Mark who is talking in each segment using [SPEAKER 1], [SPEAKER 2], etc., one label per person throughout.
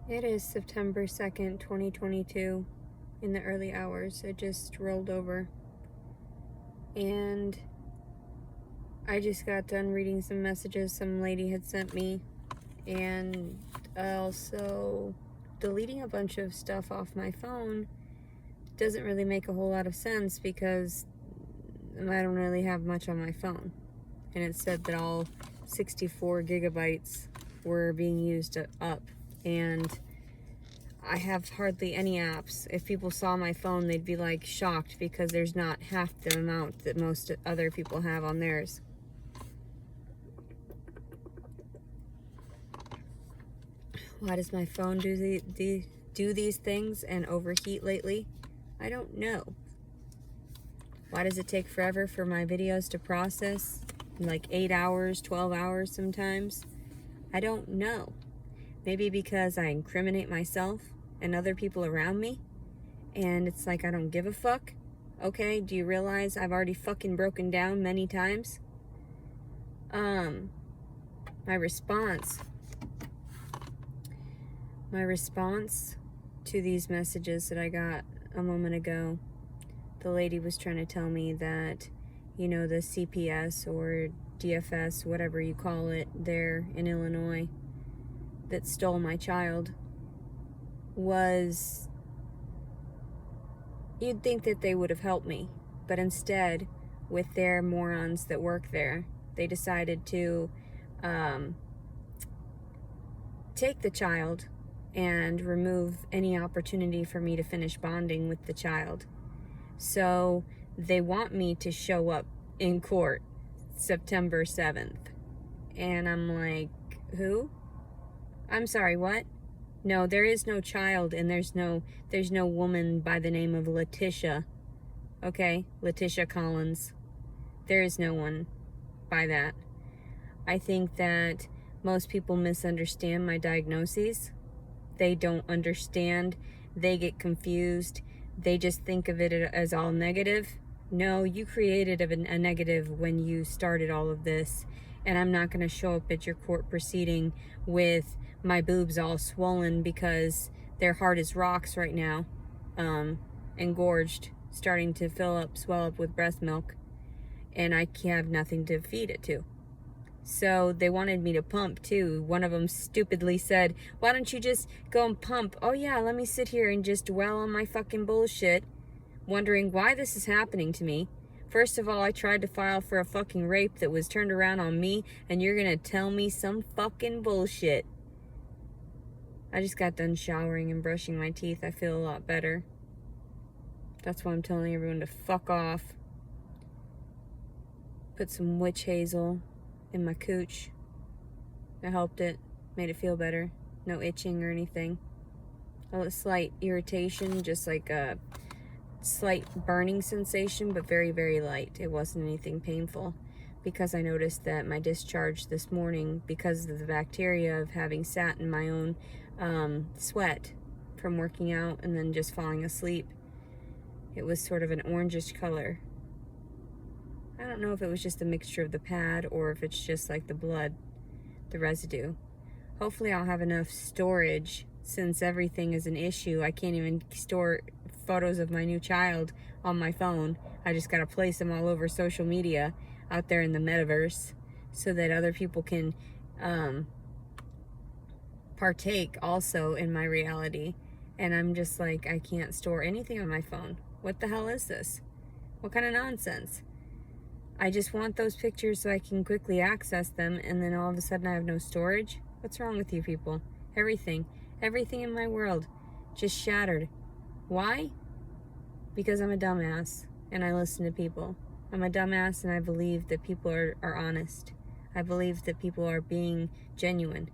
[SPEAKER 1] It is September 2nd, 2022, in the early hours. It just rolled over. And I just got done reading some messages some lady had sent me, and also deleting a bunch of stuff off my phone doesn't really make a whole lot of sense because I don't really have much on my phone. And it said that all 64 gigabytes were being used up, and I have hardly any apps. If people saw my phone, they'd be like shocked because there's not half the amount that most other people have on theirs. Why does my phone do these things and overheat lately? I don't know. Why does it take forever for my videos to process? Like 8 hours, 12 hours sometimes? I don't know. Maybe because I incriminate myself and other people around me, and it's like I don't give a fuck. Okay, do you realize I've already fucking broken down many times? My response to these messages that I got a moment ago, the lady was trying to tell me that, you know, the CPS or DFS, whatever you call it, there in Illinois, that stole my child was, you'd think that they would have helped me, but instead, with their morons that work there, they decided to take the child and remove any opportunity for me to finish bonding with the child. So they want me to show up in court September 7th. And I'm like, who? I'm sorry, what? No, there is no child, and there's no woman by the name of Leticia. Okay? Leticia Collins. There is no one by that. I think that most people misunderstand my diagnoses. They don't understand. They get confused. They just think of it as all negative. No, you created a negative when you started all of this. And I'm not going to show up at your court proceeding with my boobs all swollen because they're hard as rocks right now, engorged, starting to swell up with breast milk, and I have nothing to feed it to. So they wanted me to pump too. One of them stupidly said, why don't you just go and pump? Oh yeah, let me sit here and just dwell on my fucking bullshit, wondering why this is happening to me. First of all, I tried to file for a fucking rape that was turned around on me, and you're gonna tell me some fucking bullshit. I just got done showering and brushing my teeth. I feel a lot better. That's why I'm telling everyone to fuck off. Put some witch hazel in my cooch. It helped it. Made it feel better. No itching or anything. A slight irritation, just like a slight burning sensation, but very, very light. It wasn't anything painful, because I noticed that my discharge this morning, because of the bacteria of having sat in my own sweat from working out and then just falling asleep, it was sort of an orangish color. I don't know if it was just a mixture of the pad or if it's just like the blood, the residue. Hopefully I'll have enough storage, since everything is an issue. I can't even store photos of my new child on my phone. I just gotta place them all over social media out there in the metaverse so that other people can partake also in my reality. And I'm just like, I can't store anything on my phone. What the hell is this? What kind of nonsense? I just want those pictures so I can quickly access them, and then all of a sudden I have no storage? What's wrong with you people? Everything in my world just shattered. Why? Because I'm a dumbass and I listen to people. I'm a dumbass and I believe that people are honest. I believe that people are being genuine.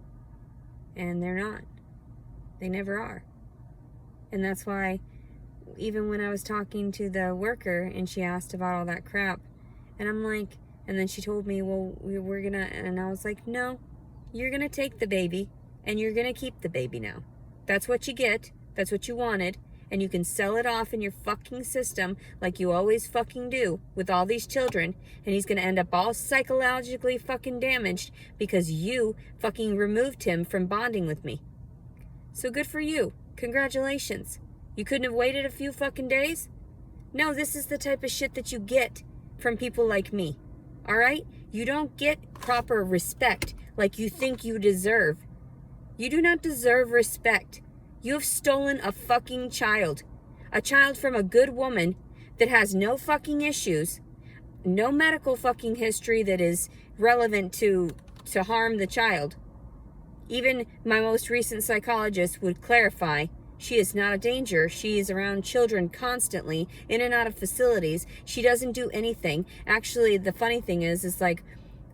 [SPEAKER 1] And they're not. They never are. And that's why, even when I was talking to the worker and she asked about all that crap, and I'm like, and then she told me, well, we're gonna, and I was like, no, you're gonna take the baby and you're gonna keep the baby now. That's what you get. That's what you wanted. And you can sell it off in your fucking system like you always fucking do with all these children. And he's gonna end up all psychologically fucking damaged because you fucking removed him from bonding with me. So good for you. Congratulations. You couldn't have waited a few fucking days? No, this is the type of shit that you get from people like me. All right? You don't get proper respect like you think you deserve. You do not deserve respect. You have stolen a fucking child. A child from a good woman that has no fucking issues, no medical fucking history that is relevant to harm the child. Even my most recent psychologist would clarify she is not a danger. She is around children constantly, in and out of facilities. She doesn't do anything. Actually, the funny thing is like,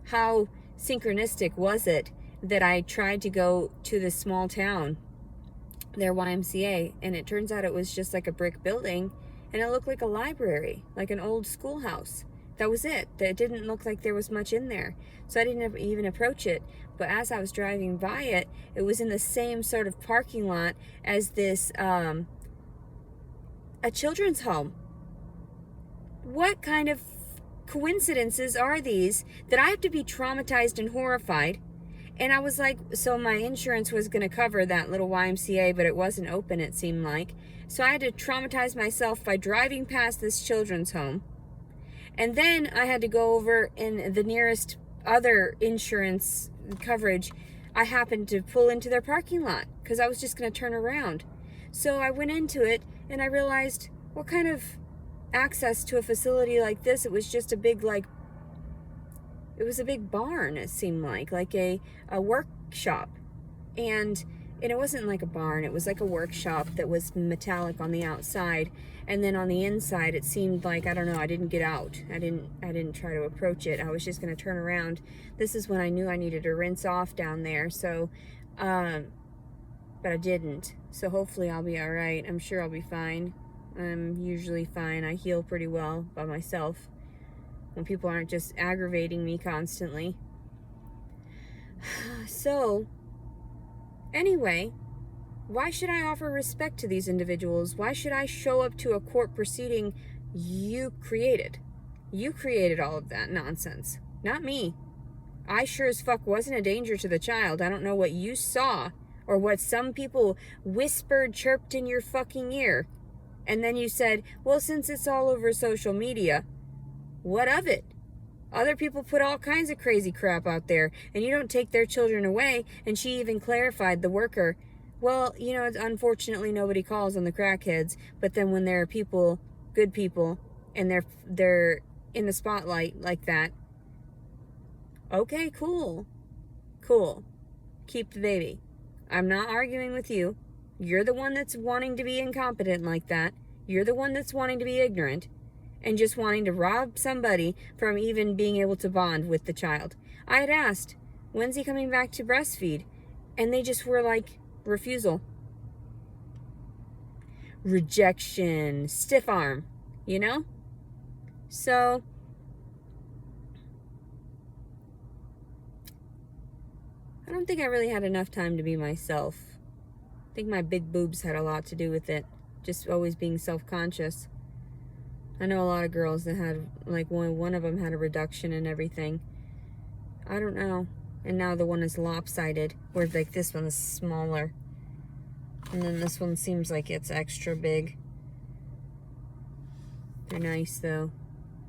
[SPEAKER 1] how synchronistic was it that I tried to go to this small town, their YMCA, and it turns out it was just like a brick building, and it looked like a library, like an old schoolhouse. That was it. It didn't look like there was much in there. So I didn't even approach it. But as I was driving by it, it was in the same sort of parking lot as this, a children's home. What kind of coincidences are these that I have to be traumatized and horrified? And I was like, so my insurance was going to cover that little YMCA, but it wasn't open, it seemed like. So I had to traumatize myself by driving past this children's home. And then I had to go over in the nearest other insurance coverage. I happened to pull into their parking lot because I was just going to turn around. So I went into it and I realized what kind of access to a facility like this. It was just a big, it was a big barn, it seemed like a workshop. And it wasn't like a barn, it was like a workshop that was metallic on the outside. And then on the inside, it seemed like, I don't know, I didn't get out. I didn't try to approach it. I was just going to turn around. This is when I knew I needed to rinse off down there. So, but I didn't. So hopefully I'll be all right. I'm sure I'll be fine. I'm usually fine. I heal pretty well by myself when people aren't just aggravating me constantly. So, anyway, why should I offer respect to these individuals? Why should I show up to a court proceeding you created? You created all of that nonsense, not me. I sure as fuck wasn't a danger to the child. I don't know what you saw or what some people whispered, chirped in your fucking ear. And then you said, well, since it's all over social media, what of it? Other people put all kinds of crazy crap out there, and you don't take their children away. And she even clarified, the worker, well, you know, unfortunately nobody calls on the crackheads, but then when there are people, good people, and they're in the spotlight like that, okay, cool. Keep the baby. I'm not arguing with you. You're the one that's wanting to be incompetent like that. You're the one that's wanting to be ignorant and just wanting to rob somebody from even being able to bond with the child. I had asked, when's he coming back to breastfeed? And they just were like, refusal. Rejection. Stiff arm. You know? So, I don't think I really had enough time to be myself. I think my big boobs had a lot to do with it. Just always being self-conscious. I know a lot of girls that had, like, one of them had a reduction and everything. I don't know. And now the one is lopsided, where, like, this one is smaller. And then this one seems like it's extra big. They're nice, though.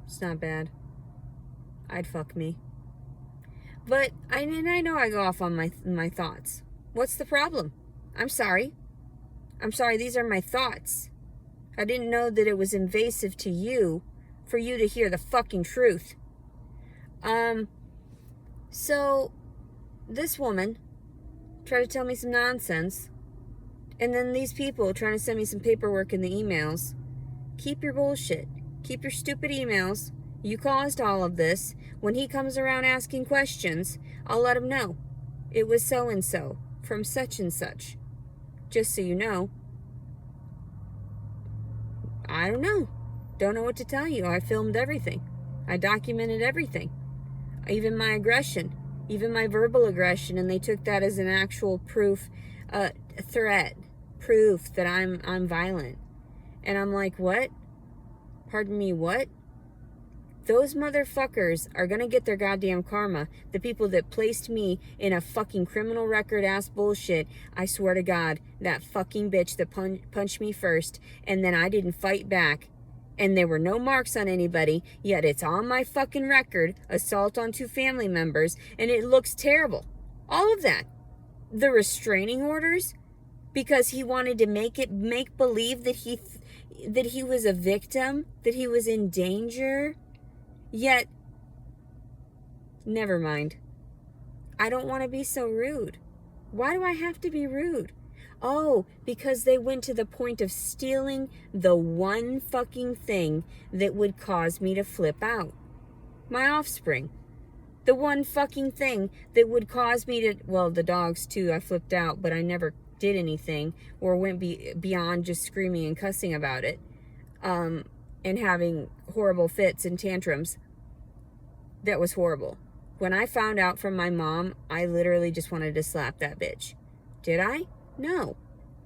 [SPEAKER 1] It's not bad. I'd fuck me. But, I know I go off on my thoughts. What's the problem? I'm sorry. These are my thoughts. I didn't know that it was invasive to you for you to hear the fucking truth. So, this woman tried to tell me some nonsense, and then these people trying to send me some paperwork in the emails. Keep your bullshit. Keep your stupid emails. You caused all of this. When he comes around asking questions, I'll let him know. It was so-and-so from such and such. Just so you know. I don't know. Don't know what to tell you. I filmed everything. I documented everything. Even my aggression. Even my verbal aggression. And they took that as an actual proof, threat. Proof that I'm violent. And I'm like, what? Pardon me, what? those motherfuckers are gonna get their goddamn karma. The people that placed me in a fucking criminal record ass bullshit. I swear to God, that fucking bitch that punched me first, and then I didn't fight back, and there were no marks on anybody, yet it's on my fucking record, assault on 2 family members, and it looks terrible. All of that. The restraining orders, because he wanted to make believe that he was a victim, that he was in danger. Yet, never mind. I don't want to be so rude. Why do I have to be rude? Oh, because they went to the point of stealing the one fucking thing that would cause me to flip out. My offspring. The one fucking thing that would cause me to, well, the dogs too, I flipped out, but I never did anything or went beyond just screaming and cussing about it. And having horrible fits and tantrums. That was horrible. When I found out from my mom, I literally just wanted to slap that bitch. Did I? No.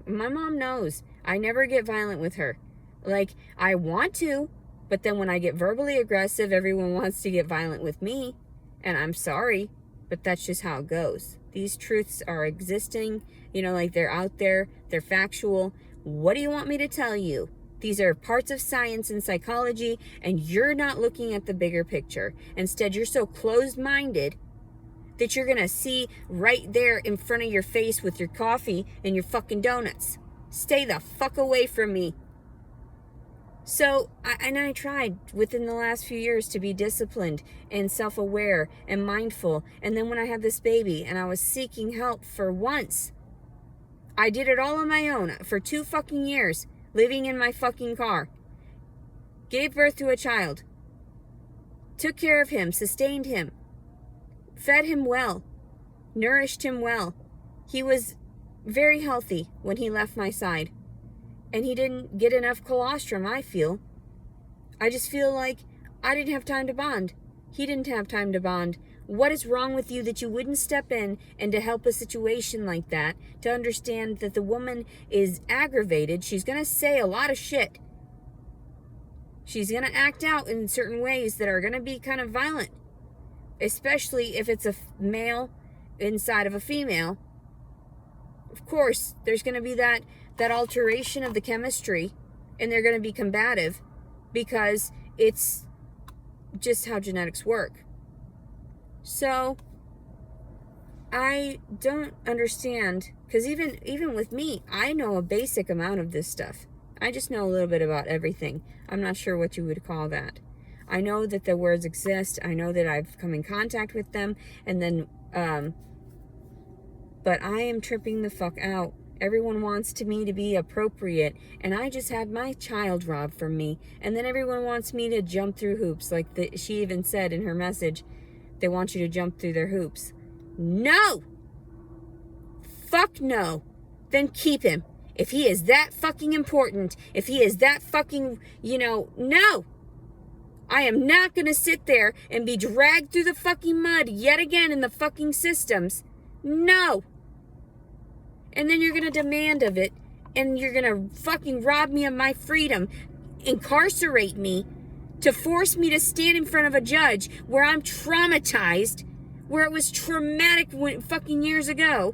[SPEAKER 1] My mom knows. I never get violent with her. Like, I want to, but then when I get verbally aggressive, everyone wants to get violent with me. And I'm sorry, but that's just how it goes. These truths are existing. Like, they're out there. They're factual. What do you want me to tell you? These are parts of science and psychology, and you're not looking at the bigger picture. Instead, you're so closed-minded that you're going to see right there in front of your face with your coffee and your fucking donuts. Stay the fuck away from me. So, I tried within the last few years to be disciplined and self-aware and mindful. And then when I had this baby and I was seeking help for once, I did it all on my own for 2 fucking years. Living in my fucking car. Gave birth to a child. Took care of him, sustained him. Fed him well. Nourished him well. He was very healthy when he left my side. And he didn't get enough colostrum, I feel. I just feel like I didn't have time to bond. He didn't have time to bond. What is wrong with you that you wouldn't step in and to help a situation like that, to understand that the woman is aggravated? She's going to say a lot of shit. She's going to act out in certain ways that are going to be kind of violent, especially if it's a male inside of a female. Of course, there's going to be that alteration of the chemistry, and they're going to be combative because it's just how genetics work. So, I don't understand, because even with me, I know a basic amount of this stuff. I just know a little bit about everything. I'm not sure what you would call that. I know that the words exist. I know that I've come in contact with them, and then, but I am tripping the fuck out. Everyone wants me to be appropriate, and I just had my child robbed from me, and then everyone wants me to jump through hoops, like she even said in her message. They want you to jump through their hoops. No! Fuck no. Then keep him. If he is that fucking important, if he is that fucking, no! I am not gonna sit there and be dragged through the fucking mud yet again in the fucking systems. No! And then you're gonna demand of it, and you're gonna fucking rob me of my freedom, incarcerate me, to force me to stand in front of a judge where I'm traumatized, where it was traumatic fucking years ago.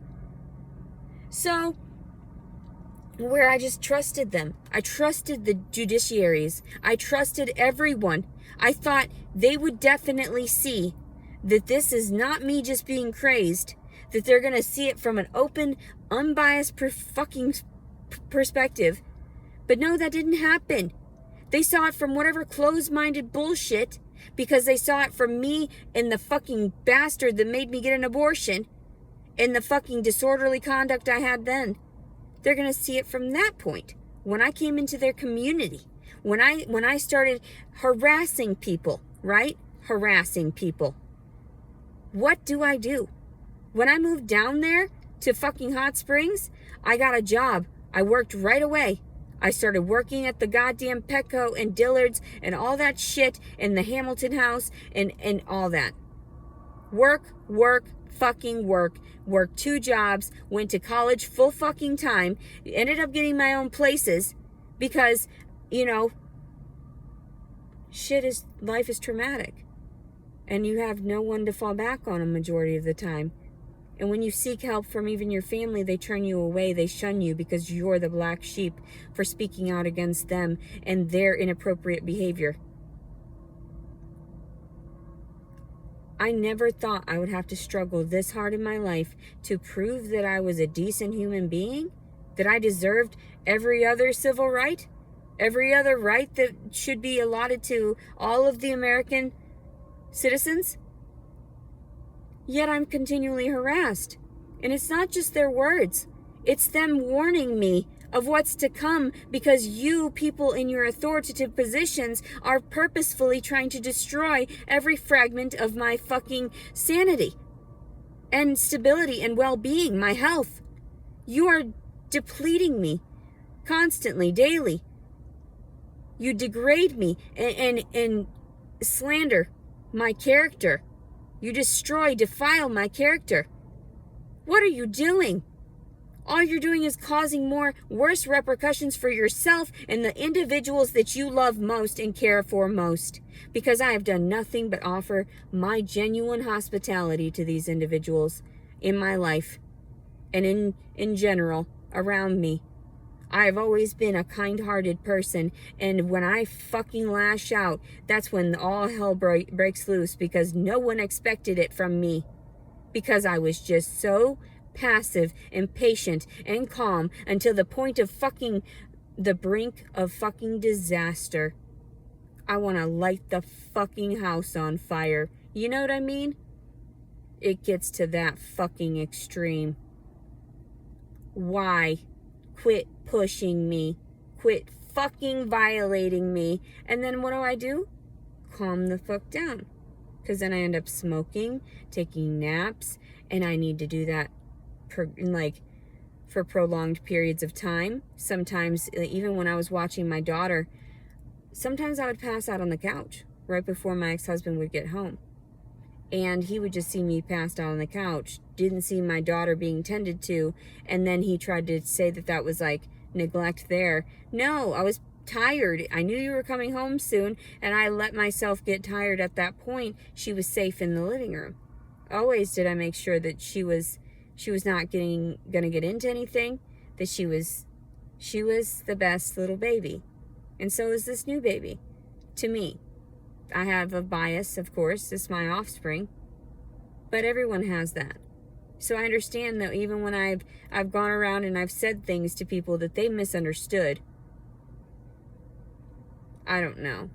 [SPEAKER 1] So, where I just trusted them. I trusted the judiciaries. I trusted everyone. I thought they would definitely see that this is not me just being crazed, that they're going to see it from an open, unbiased fucking perspective. But no, that didn't happen. They saw it from whatever closed-minded bullshit, because they saw it from me and the fucking bastard that made me get an abortion and the fucking disorderly conduct I had then. They're going to see it from that point. When I came into their community, when I started harassing people, right? Harassing people. What do? When I moved down there to fucking Hot Springs, I got a job. I worked right away. I started working at the goddamn Petco and Dillard's and all that shit in the Hamilton house and all that. Work, fucking work. Worked 2 jobs, went to college full fucking time, ended up getting my own places because, Life is traumatic. And you have no one to fall back on a majority of the time. And when you seek help from even your family, they turn you away, they shun you because you're the black sheep for speaking out against them and their inappropriate behavior. I never thought I would have to struggle this hard in my life to prove that I was a decent human being, that I deserved every other civil right, every other right that should be allotted to all of the American citizens. Yet I'm continually harassed. And it's not just their words. It's them warning me of what's to come because you people in your authoritative positions are purposefully trying to destroy every fragment of my fucking sanity and stability and well-being, my health. You are depleting me constantly, daily. You degrade me and slander my character. You destroy, defile my character. What are you doing? All you're doing is causing worse repercussions for yourself and the individuals that you love most and care for most. Because I have done nothing but offer my genuine hospitality to these individuals in my life and in general around me. I have always been a kind-hearted person, and when I fucking lash out, that's when all hell breaks loose because no one expected it from me. Because I was just so passive and patient and calm until the point of the brink of fucking disaster. I want to light the fucking house on fire. You know what I mean? It gets to that fucking extreme. Why? Quit pushing me. Quit fucking violating me. And then what do? Calm the fuck down. Because then I end up smoking, taking naps, and I need to do that for prolonged periods of time. Sometimes, even when I was watching my daughter, sometimes I would pass out on the couch right before my ex-husband would get home. And he would just see me passed out on the couch, didn't see my daughter being tended to, and then he tried to say that was like neglect there. No, I was tired. I knew you were coming home soon, and I let myself get tired at that point. She was safe in the living room. Always did I make sure that she was not gonna get into anything, that she was the best little baby. And so is this new baby to me. I have a bias, of course, it's my offspring, but everyone has that. So I understand that even when I've gone around and I've said things to people that they misunderstood, I don't know.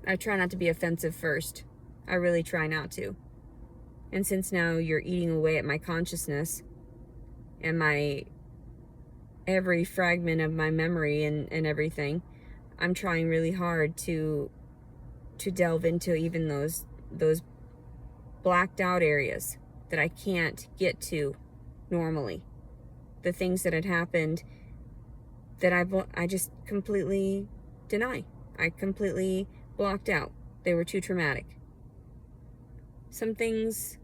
[SPEAKER 1] I try not to be offensive first. I really try not to. And since now you're eating away at my consciousness and every fragment of my memory and everything, I'm trying really hard to delve into even those blacked out areas that I can't get to normally. The things that had happened that I just completely deny. I completely blocked out. They were too traumatic. Some things,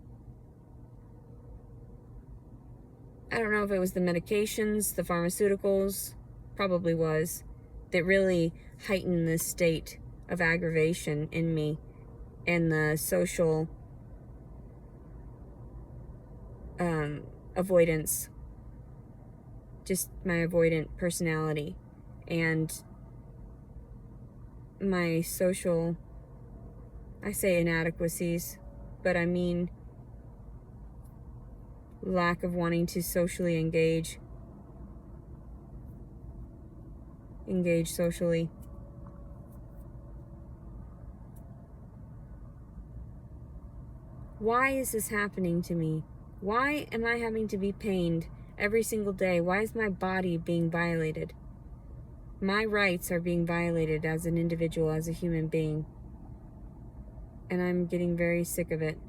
[SPEAKER 1] I don't know if it was the medications, the pharmaceuticals, probably was, that really heightened this state of aggravation in me and the social avoidance, just my avoidant personality and my social, I say inadequacies, but I mean lack of wanting to socially engage socially. Why is this happening to me? Why am I having to be pained every single day? Why is my body being violated? My rights are being violated as an individual, as a human being. And I'm getting very sick of it.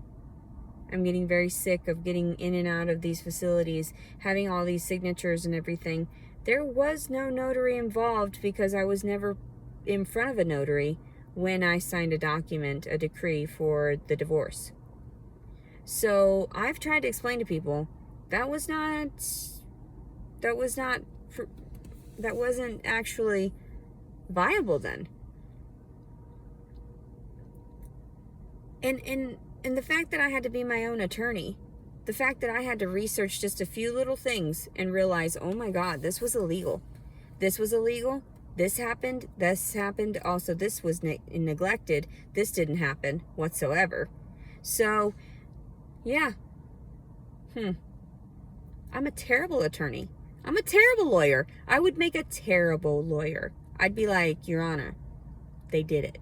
[SPEAKER 1] I'm getting very sick of getting in and out of these facilities, having all these signatures and everything. There was no notary involved because I was never in front of a notary when I signed a document, a decree for the divorce. So I've tried to explain to people that wasn't actually viable then. And the fact that I had to be my own attorney, the fact that I had to research just a few little things and realize, oh my God, this was illegal. This was illegal. This happened. Also, this was neglected. This didn't happen whatsoever. So, yeah. I'm a terrible attorney. I'm a terrible lawyer. I would make a terrible lawyer. I'd be like, Your Honor, they did it.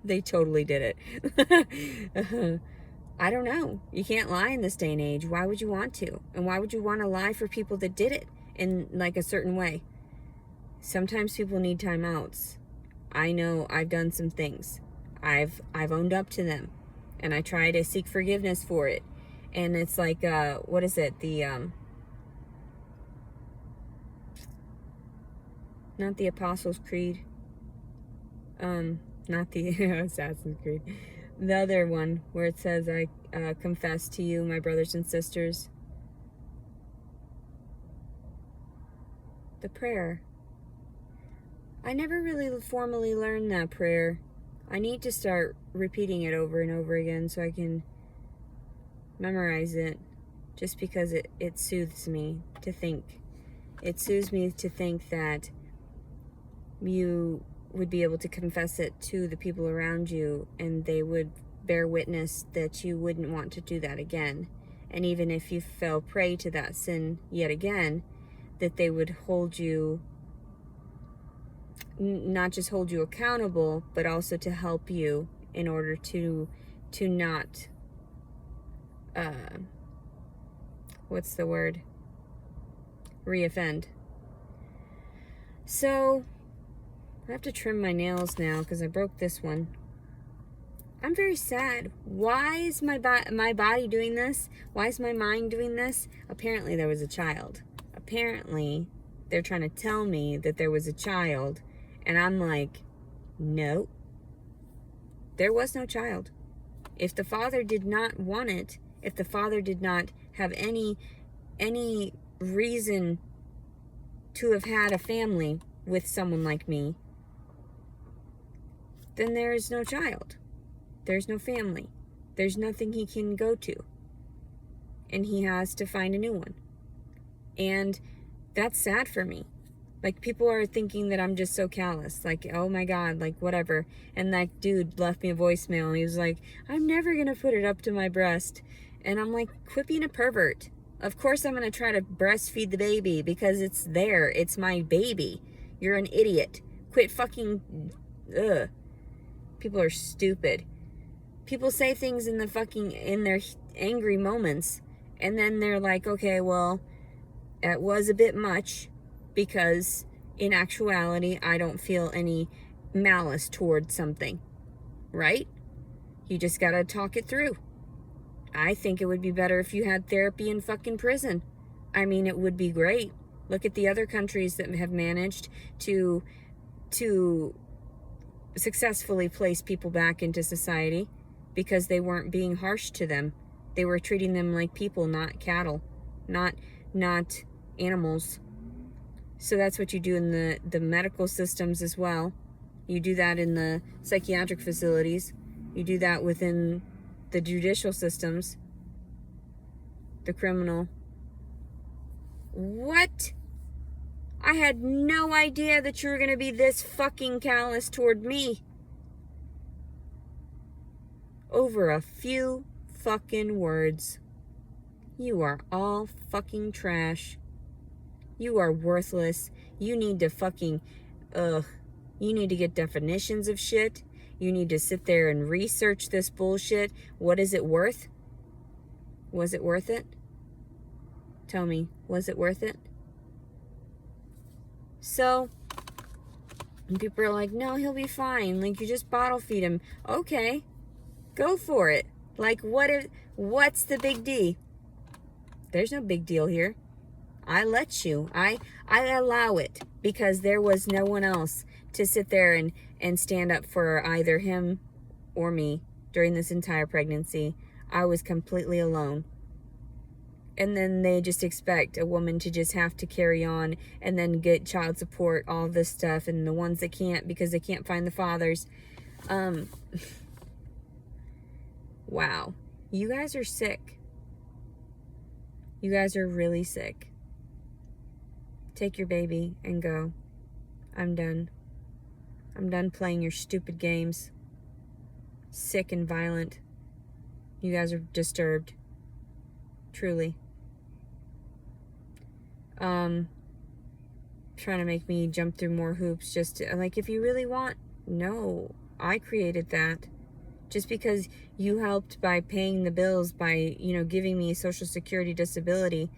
[SPEAKER 1] They totally did it. I don't know. You can't lie in this day and age. Why would you want to? And why would you want to lie for people that did it in like a certain way? Sometimes people need timeouts. I know I've done some things. I've owned up to them, and I try to seek forgiveness for it. And it's like, what is it? Not the Apostles' Creed. Not the Assassin's Creed. The other one where it says, I confess to you, my brothers and sisters. The prayer. I never really formally learned that prayer. I need to start repeating it over and over again so I can memorize it, just because it soothes me to think. It soothes me to think that you would be able to confess it to the people around you, and they would bear witness that you wouldn't want to do that again. And even if you fell prey to that sin yet again, that they would hold you, not just hold you accountable, but also to help you in order to not, what's the word? Reoffend. So, I have to trim my nails now because I broke this one. I'm very sad. Why is my body doing this? Why is my mind doing this? Apparently there was a child. Apparently they're trying to tell me that there was a child, and I'm like, no, there was no child. If the father did not want it, if the father did not have any reason to have had a family with someone like me, then there is no child. There's no family. There's nothing he can go to. And he has to find a new one. And that's sad for me. Like, people are thinking that I'm just so callous. Like, oh my God, like, whatever. And that dude left me a voicemail, and he was like, I'm never going to put it up to my breast. And I'm like, quit being a pervert. Of course I'm going to try to breastfeed the baby because it's there. It's my baby. You're an idiot. Quit fucking... Ugh. People are stupid. People say things in their angry moments, and then they're like, okay, well, it was a bit much, because in actuality, I don't feel any malice towards something, right? You just gotta talk it through. I think it would be better if you had therapy in fucking prison. I mean, it would be great. Look at the other countries that have managed to successfully place people back into society because they weren't being harsh to them. They were treating them like people, not cattle, not animals. So that's what you do in the medical systems as well. You do that in the psychiatric facilities. You do that within the judicial systems. The criminal. What? I had no idea that you were going to be this fucking callous toward me. Over a few fucking words. You are all fucking trash. You are worthless. You need to fucking, you need to get definitions of shit. You need to sit there and research this bullshit. What is it worth? Was it worth it? Tell me, was it worth it? So, and people are like, no, he'll be fine. Like, you just bottle feed him. Okay, go for it. Like, what's the big D? There's no big deal here. I let you. I allow it because there was no one else to sit there and stand up for either him or me during this entire pregnancy. I was completely alone. And then they just expect a woman to just have to carry on and then get child support, all this stuff, and the ones that can't because they can't find the fathers. Wow. You guys are sick. You guys are really sick. Take your baby and go. I'm done. I'm done playing your stupid games. Sick and violent. You guys are disturbed. Truly. Trying to make me jump through more hoops just to, like, if you really want, no, I created that. Just because you helped by paying the bills, by, giving me Social Security disability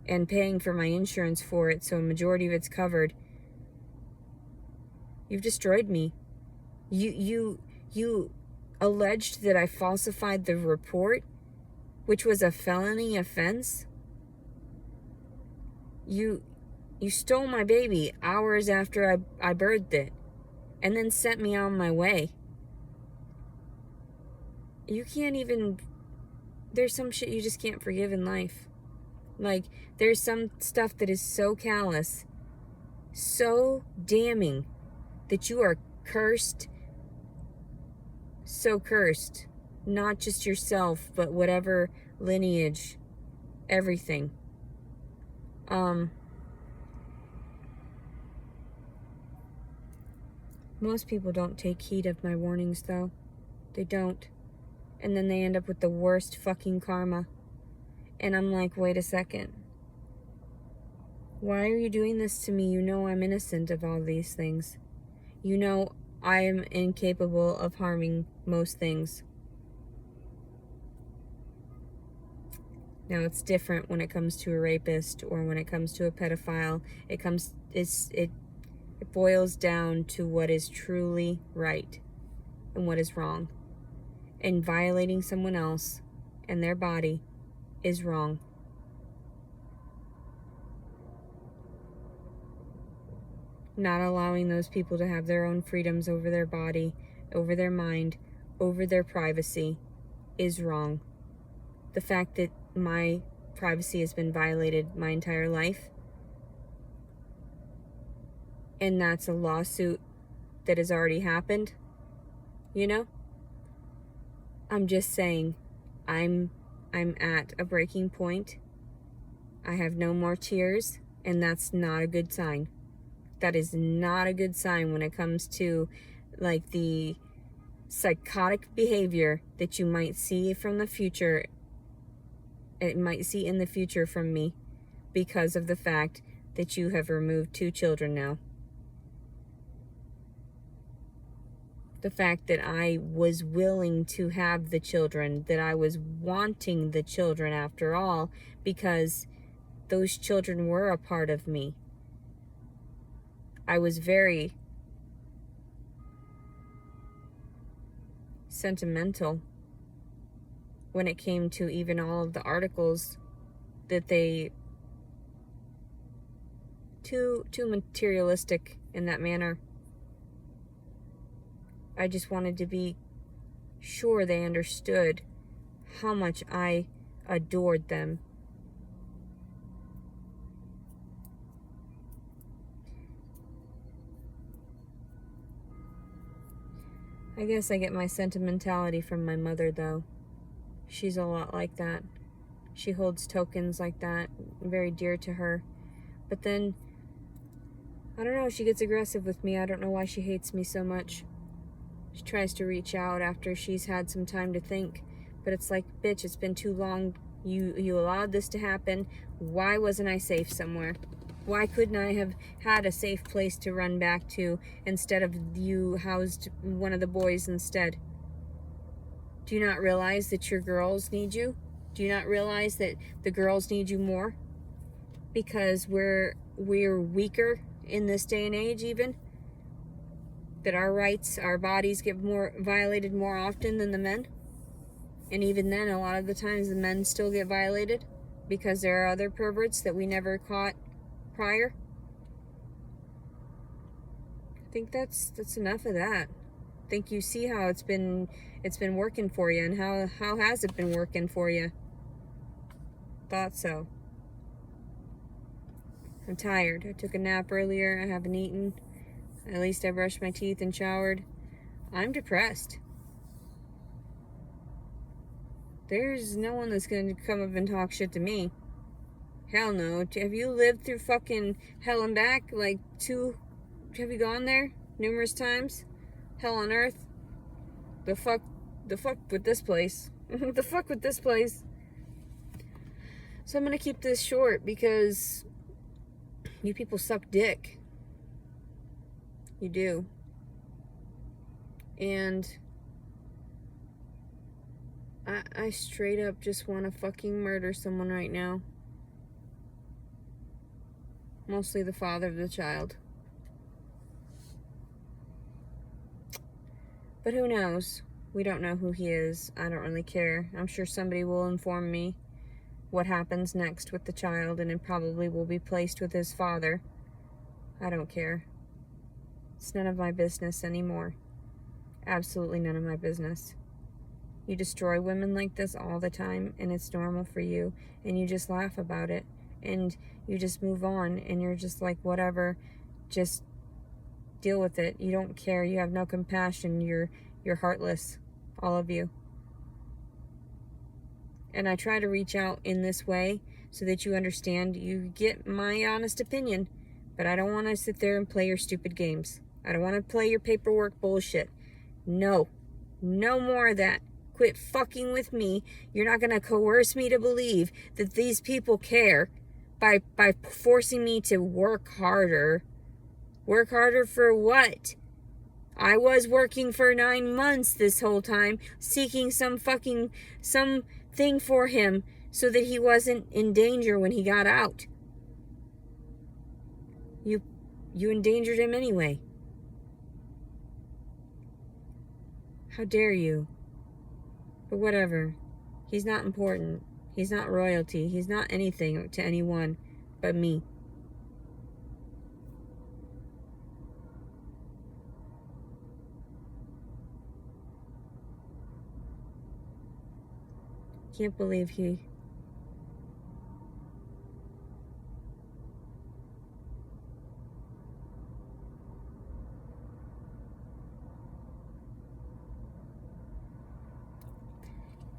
[SPEAKER 1] and paying for my insurance for it, so a majority of it's covered, you've destroyed me. You alleged that I falsified the report, which was a felony offense. You stole my baby hours after I birthed it, and then sent me on my way. You can't even... There's some shit you just can't forgive in life. Like, there's some stuff that is so callous, so damning, that you are cursed. So cursed. Not just yourself, but whatever lineage, everything. Most people don't take heed of my warnings, though. They don't. And then they end up with the worst fucking karma. And I'm like, wait a second. Why are you doing this to me? You know I'm innocent of all these things. You know I am incapable of harming most things. Now, it's different when it comes to a rapist or when it comes to a pedophile. It boils down to what is truly right and what is wrong. And violating someone else and their body is wrong. Not allowing those people to have their own freedoms over their body, over their mind, over their privacy is wrong. The fact that my privacy has been violated my entire life, and that's a lawsuit that has already happened, I'm just saying, I'm at a breaking point. I have no more tears, and that's not a good sign. That is not a good sign when it comes to, like, the psychotic behavior that you might see from the future. It might see in the future from me because of the fact that you have removed 2 children now. The fact that I was willing to have the children, that I was wanting the children after all, because those children were a part of me. I was very sentimental when it came to even all of the articles that too materialistic in that manner. I just wanted to be sure they understood how much I adored them. I guess I get my sentimentality from my mother, though. She's a lot like that. She holds tokens like that, very dear to her. But then, I don't know, she gets aggressive with me. I don't know why she hates me so much. She tries to reach out after she's had some time to think. But it's like, bitch, it's been too long. You allowed this to happen. Why wasn't I safe somewhere? Why couldn't I have had a safe place to run back to instead of you housed one of the boys instead? Do you not realize that your girls need you? Do you not realize that the girls need you more? Because we're weaker in this day and age, even? That our rights, our bodies get more violated more often than the men? And even then, a lot of the times the men still get violated because there are other perverts that we never caught prior. I think that's enough of that. I think you see how it's been working for you, and how has it been working for you? Thought so. I'm tired. I took a nap earlier. I haven't eaten. At least I brushed my teeth and showered. I'm depressed. There's no one that's gonna come up and talk shit to me. Hell no. Have you lived through fucking hell and back? Have you gone there numerous times? Hell on earth? The fuck with this place. The fuck with this place. So I'm gonna keep this short because you people suck dick. You do. And I straight up just want to fucking murder someone right now. Mostly the father of the child. But who knows? We don't know who he is. I don't really care. I'm sure somebody will inform me what happens next with the child, and it probably will be placed with his father. I don't care. It's none of my business anymore. Absolutely none of my business. You destroy women like this all the time, and it's normal for you, and you just laugh about it, and you just move on, and you're just like, whatever, just deal with it. You don't care. You have no compassion. You're heartless, all of you. And I try to reach out in this way so that you understand. You get my honest opinion, but I don't want to sit there and play your stupid games. I don't want to play your paperwork bullshit. No more of that. Quit fucking with me. You're not going to coerce me to believe that these people care by forcing me to work harder. Work harder for what? I was working for 9 months this whole time, seeking something for him so that he wasn't in danger when he got out. You endangered him anyway. How dare you? But whatever. He's not important. He's not royalty. He's not anything to anyone but me. Can't believe he...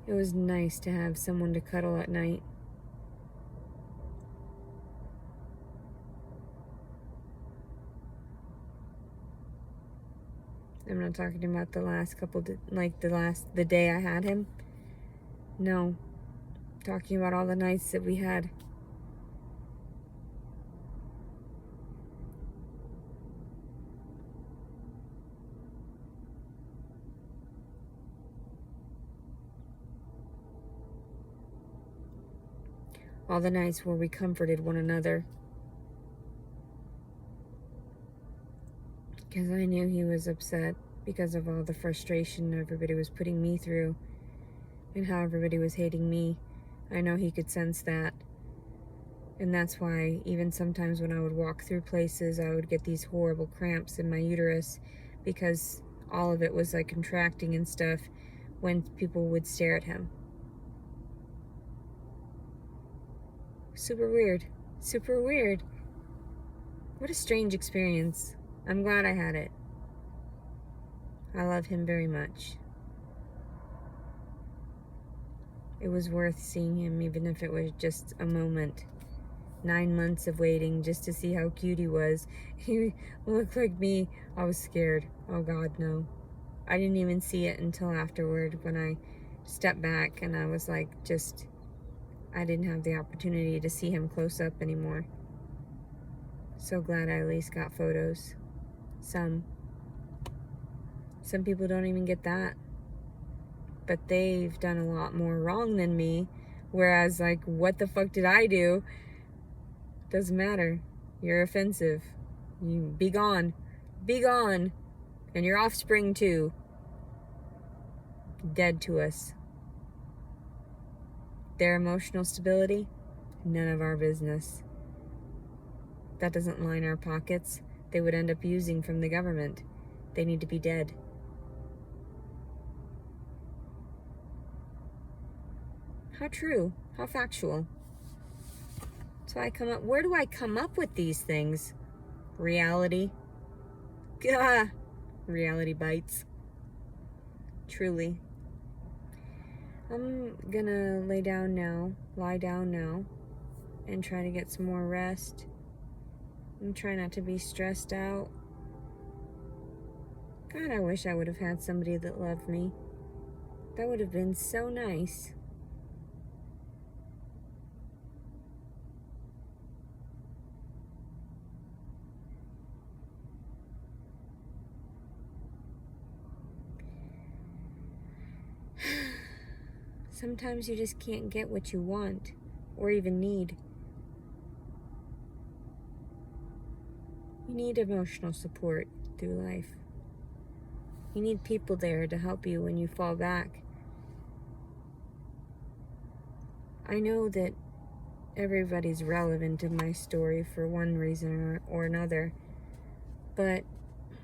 [SPEAKER 1] It was nice to have someone to cuddle at night. I'm not talking about the last the day I had him. No. Talking about all the nights that we had. All the nights where we comforted one another. Because I knew he was upset because of all the frustration everybody was putting me through and how everybody was hating me. I know he could sense that. And that's why even sometimes when I would walk through places, I would get these horrible cramps in my uterus because all of it was like contracting and stuff when people would stare at him. Super weird. Super weird. What a strange experience. I'm glad I had it. I love him very much. It was worth seeing him, even if it was just a moment. 9 months of waiting just to see how cute he was. He looked like me. I was scared. Oh God, no. I didn't even see it until afterward when I stepped back and I was like, I didn't have the opportunity to see him close up anymore. So glad I at least got photos. Some people don't even get that. But they've done a lot more wrong than me. Whereas, what the fuck did I do? Doesn't matter. You're offensive. You be gone. Be gone. And your offspring too. Dead to us. Their emotional stability, none of our business. That doesn't line our pockets. They would end up using from the government. They need to be dead. How true. How factual. So where do I come up with these things? Reality. Gah. Reality bites. Truly. I'm gonna lie down now, and try to get some more rest and try not to be stressed out. God, I wish I would have had somebody that loved me. That would have been so nice. Sometimes you just can't get what you want or even need. You need emotional support through life. You need people there to help you when you fall back. I know that everybody's relevant in my story for one reason or another, but